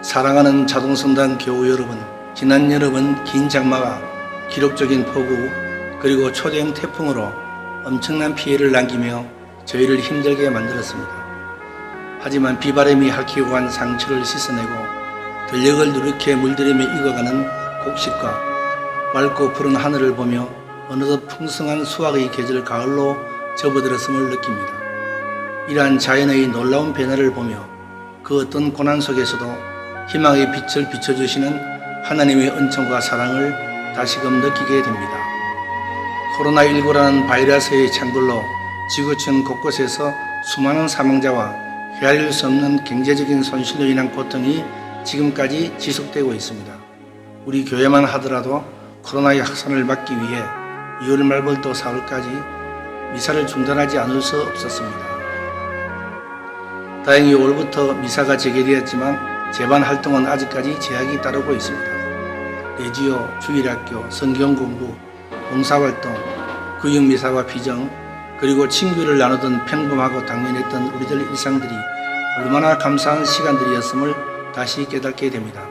사랑하는 자동성당 교우 여러분, 지난 여름은 긴 장마가 기록적인 폭우 그리고 초대형 태풍으로 엄청난 피해를 남기며 저희를 힘들게 만들었습니다. 하지만 비바람이 핥히고 간 상처를 씻어내고 들녘을 누렇게 물들이며 익어가는 곡식과 맑고 푸른 하늘을 보며 어느덧 풍성한 수확의 계절 가을로 접어들었음을 느낍니다. 이러한 자연의 놀라운 변화를 보며 그 어떤 고난 속에서도 희망의 빛을 비춰주시는 하나님의 은총과 사랑을 다시금 느끼게 됩니다. 코로나19라는 바이러스의 창궐로 지구촌 곳곳에서 수많은 사망자와 헤아릴 수 없는 경제적인 손실로 인한 고통이 지금까지 지속되고 있습니다. 우리 교회만 하더라도 코로나의 확산을 막기 위해 2월 말부터 4월까지 미사를 중단하지 않을 수 없었습니다. 다행히 5월부터 미사가 재개되었지만 재반 활동은 아직까지 제약이 따르고 있습니다. 레지오, 주일학교, 성경공부, 봉사활동, 구역미사와 비정, 그리고 친구를 나누던 평범하고 당연했던 우리들 일상들이 얼마나 감사한 시간들이었음을 다시 깨닫게 됩니다.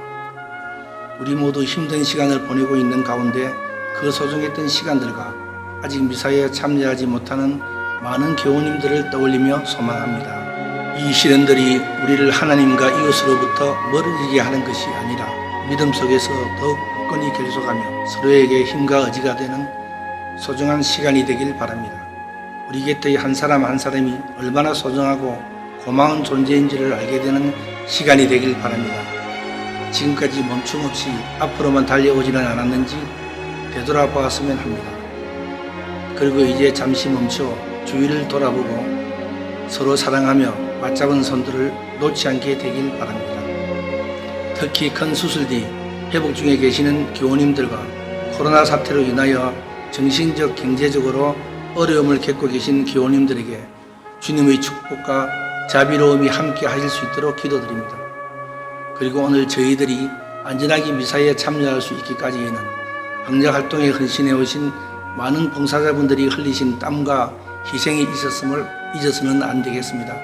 우리 모두 힘든 시간을 보내고 있는 가운데 그 소중했던 시간들과 아직 미사에 참여하지 못하는 많은 교우님들을 떠올리며 소망합니다. 이 시련들이 우리를 하나님과 이웃으로부터 멀어지게 하는 것이 아니라 믿음 속에서 더욱 굳건히 결속하며 서로에게 힘과 의지가 되는 소중한 시간이 되길 바랍니다. 우리 곁의 한 사람 한 사람이 얼마나 소중하고 고마운 존재인지를 알게 되는 시간이 되길 바랍니다. 지금까지 멈춤없이 앞으로만 달려오지는 않았는지 되돌아보았으면 합니다. 그리고 이제 잠시 멈춰 주위를 돌아보고 서로 사랑하며 맞잡은 손들을 놓지 않게 되길 바랍니다. 특히 큰 수술 뒤 회복 중에 계시는 교우님들과 코로나 사태로 인하여 정신적, 경제적으로 어려움을 겪고 계신 교우님들에게 주님의 축복과 자비로움이 함께 하실 수 있도록 기도드립니다. 그리고 오늘 저희들이 안전하게 미사에 참여할 수 있기까지에는 방역활동에 헌신해 오신 많은 봉사자분들이 흘리신 땀과 희생이 있었음을 잊어서는 안 되겠습니다.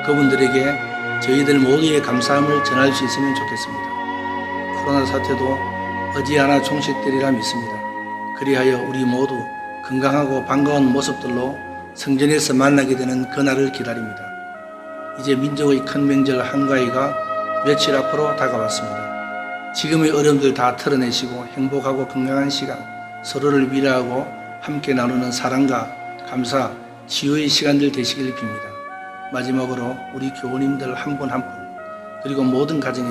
그분들에게 저희들 모두의 감사함을 전할 수 있으면 좋겠습니다. 코로나 사태도 어지않아 종식되리라 믿습니다. 그리하여 우리 모두 건강하고 반가운 모습들로 성전에서 만나게 되는 그날을 기다립니다. 이제 민족의 큰 명절 한가위가 며칠 앞으로 다가왔습니다. 지금의 어려움들 다 털어내시고 행복하고 건강한 시간, 서로를 위로하고 함께 나누는 사랑과 감사, 치유의 시간들 되시길 빕니다. 마지막으로 우리 교우님들 한 분 한 분, 그리고 모든 가정에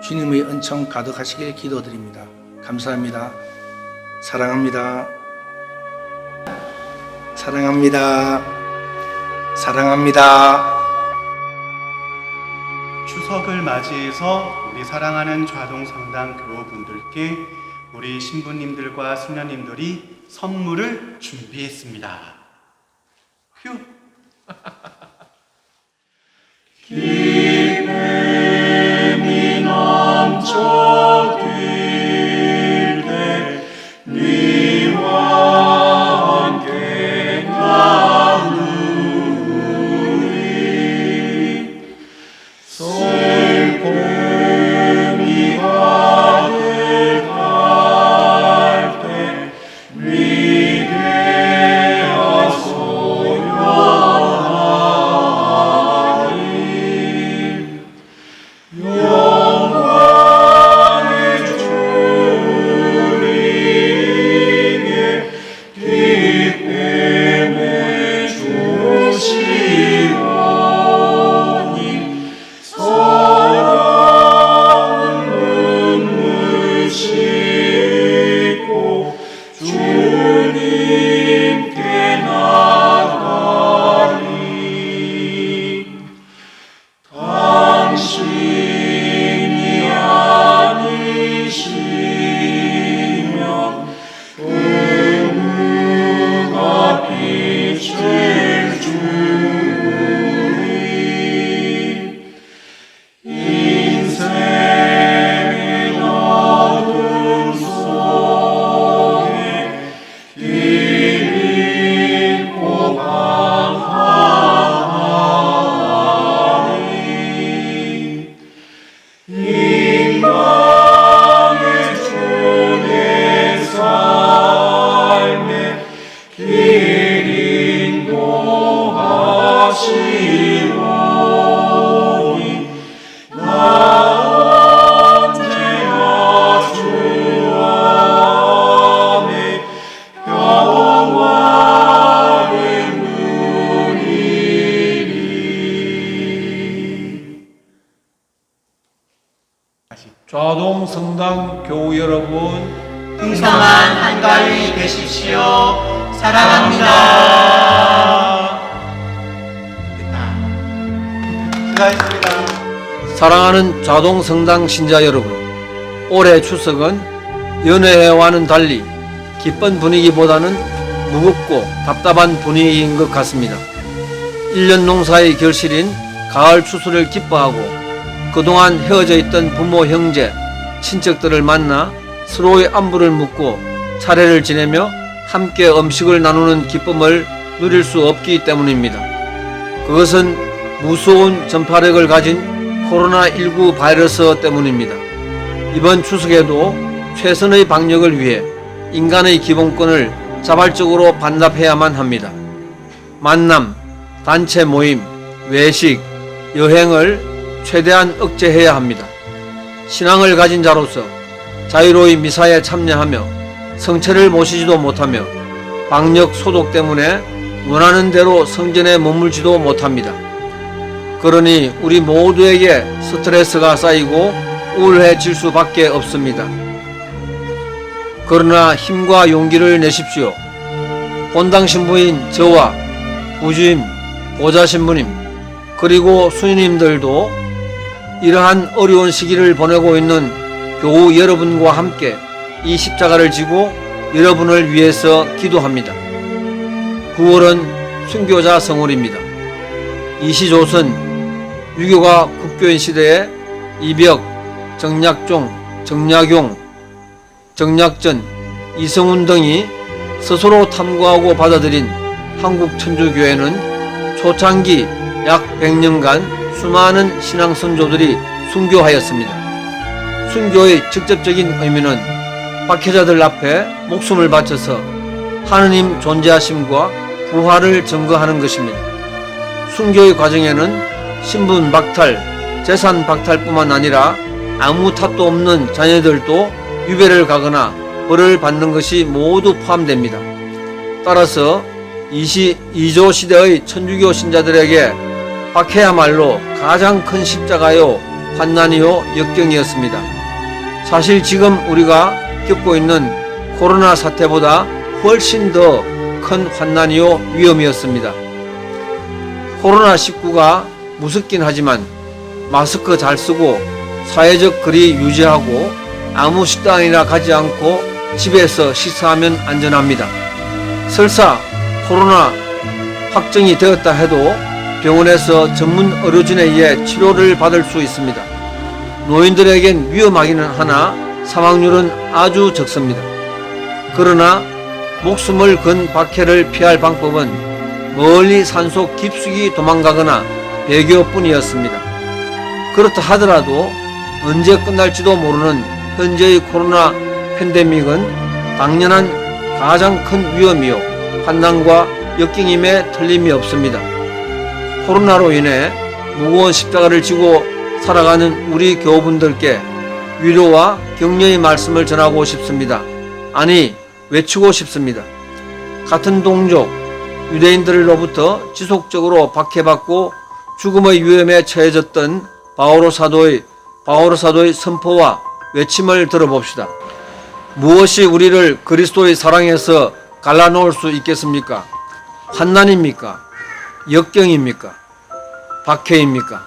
주님의 은총 가득하시길 기도드립니다. 감사합니다. 사랑합니다. 사랑합니다. 사랑합니다. 추석을 맞이해서 우리 사랑하는 좌동성당 교우분들께 우리 신부님들과 수녀님들이 선물을 준비했습니다. 휴! 기쁨이 넘쳐들 때 네와 함께 나누리 슬픔이 가득할 때 위대하소연하리 자동 성당 교우 여러분, 풍성한 한가위 되십시오. 사랑합니다. 수고하셨습니다. 사랑하는 자동 성당 신자 여러분, 올해 추석은 연회와는 달리 기쁜 분위기보다는 무겁고 답답한 분위기인 것 같습니다. 1년 농사의 결실인 가을 추수를 기뻐하고 그동안 헤어져 있던 부모, 형제, 친척들을 만나 서로의 안부를 묻고 차례를 지내며 함께 음식을 나누는 기쁨을 누릴 수 없기 때문입니다. 그것은 무서운 전파력을 가진 코로나19 바이러스 때문입니다. 이번 추석에도 최선의 방역을 위해 인간의 기본권을 자발적으로 반납해야만 합니다. 만남, 단체 모임, 외식, 여행을 최대한 억제해야 합니다. 신앙을 가진 자로서 자유로이 미사에 참여하며 성체를 모시지도 못하며 방역 소독 때문에 원하는 대로 성전에 머물지도 못합니다. 그러니 우리 모두에게 스트레스가 쌓이고 우울해질 수밖에 없습니다. 그러나 힘과 용기를 내십시오. 본당 신부인 저와 부주임, 보좌 신부님, 그리고 수녀님들도 이러한 어려운 시기를 보내고 있는 교우 여러분과 함께 이 십자가를 지고 여러분을 위해서 기도합니다. 9월은 순교자 성월입니다. 이시조선 유교가 국교인 시대에 이벽, 정약종, 정약용, 정약전, 이성운 등이 스스로 탐구하고 받아들인 한국 천주교회는 초창기 약 100년간 수많은 신앙 선조들이 순교하였습니다. 순교의 직접적인 의미는 박해자들 앞에 목숨을 바쳐서 하느님 존재하심과 부활을 증거하는 것입니다. 순교의 과정에는 신분 박탈, 재산 박탈뿐만 아니라 아무 탓도 없는 자녀들도 유배를 가거나 벌을 받는 것이 모두 포함됩니다. 따라서 이조 시대의 천주교 신자들에게 박해야말로 가장 큰 십자가요, 환난이요, 역경이었습니다. 사실 지금 우리가 겪고 있는 코로나 사태보다 훨씬 더 큰 환난이요, 위험이었습니다. 코로나19가 무섭긴 하지만 마스크 잘 쓰고 사회적 거리 유지하고 아무 식당이나 가지 않고 집에서 식사하면 안전합니다. 설사 코로나 확정이 되었다 해도 병원에서 전문 의료진에 의해 치료를 받을 수 있습니다. 노인들에겐 위험하기는 하나 사망률은 아주 적습니다. 그러나 목숨을 건 박해를 피할 방법은 멀리 산속 깊숙이 도망가거나 배교뿐이었습니다. 그렇다 하더라도 언제 끝날지도 모르는 현재의 코로나 팬데믹은 당연한 가장 큰 위험이요, 환난과 역경임에 틀림이 없습니다. 코로나로 인해 무거운 십자가를 지고 살아가는 우리 교우분들께 위로와 격려의 말씀을 전하고 싶습니다. 아니, 외치고 싶습니다. 같은 동족 유대인들로부터 지속적으로 박해받고 죽음의 위험에 처해졌던 바오로 사도의 선포와 외침을 들어봅시다. 무엇이 우리를 그리스도의 사랑에서 갈라놓을 수 있겠습니까? 환난입니까? 역경입니까? 박해입니까?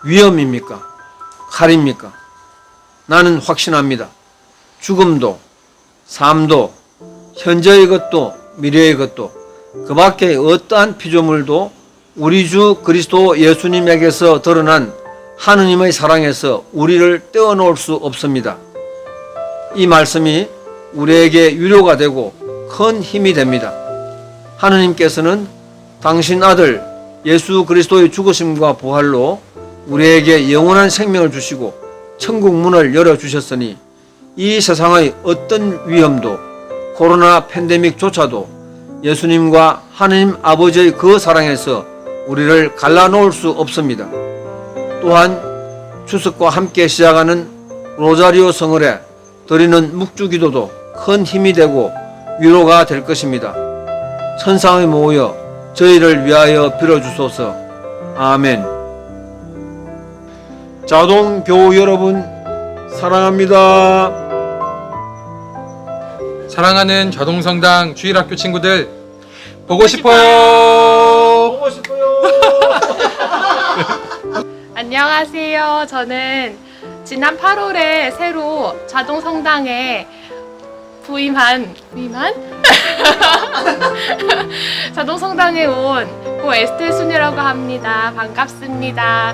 위험입니까? 칼입니까? 나는 확신합니다. 죽음도, 삶도, 현재의 것도, 미래의 것도, 그 밖에 어떠한 피조물도 우리 주 그리스도 예수님에게서 드러난 하느님의 사랑에서 우리를 떼어놓을 수 없습니다. 이 말씀이 우리에게 위로가 되고 큰 힘이 됩니다. 하느님께서는 당신 아들 예수 그리스도의 죽으심과 부활로 우리에게 영원한 생명을 주시고 천국 문을 열어주셨으니 이 세상의 어떤 위험도 코로나 팬데믹조차도 예수님과 하느님 아버지의 그 사랑에서 우리를 갈라놓을 수 없습니다. 또한 추석과 함께 시작하는 로자리오 성월에 드리는 묵주기도도 큰 힘이 되고 위로가 될 것입니다. 천상의 모여 저희를 위하여 빌어주소서. 아멘. 자동 교우 여러분, 사랑합니다. 사랑하는 자동성당 주일학교 친구들 보고 싶어요. 보고 싶어요. 안녕하세요. 저는 지난 8월에 새로 자동성당에 부임한 자동성당에 온 고 에스테 순이라고 합니다. 반갑습니다.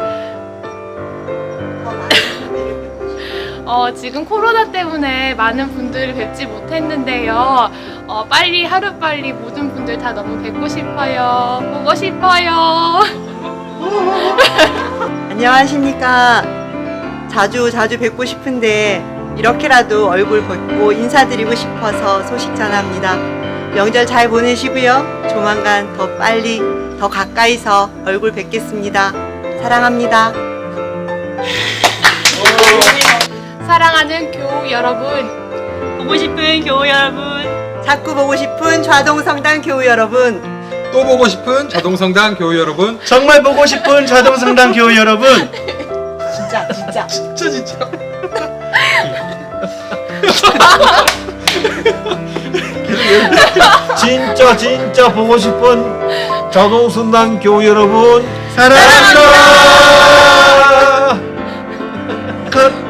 지금 코로나 때문에 많은 분들을 뵙지 못했는데요. 빨리 하루빨리 모든 분들 다 너무 뵙고 싶어요. 보고 싶어요. 안녕하십니까. 자주 뵙고 싶은데 이렇게라도 얼굴 뵙고 인사드리고 싶어서 소식 전합니다. 명절 잘 보내시고요. 조만간 더 빨리 더 가까이서 얼굴 뵙겠습니다. 사랑합니다. 사랑하는 교우 여러분, 보고 싶은 교우 여러분, 자꾸 보고 싶은 좌동성당 교우 여러분, 또 보고 싶은 자동성당 교우 여러분. 정말 보고 싶은 자동성당 교우 여러분. 진짜. 진짜 보고 싶은 자동성당 교우 여러분 사랑합니다. 끝.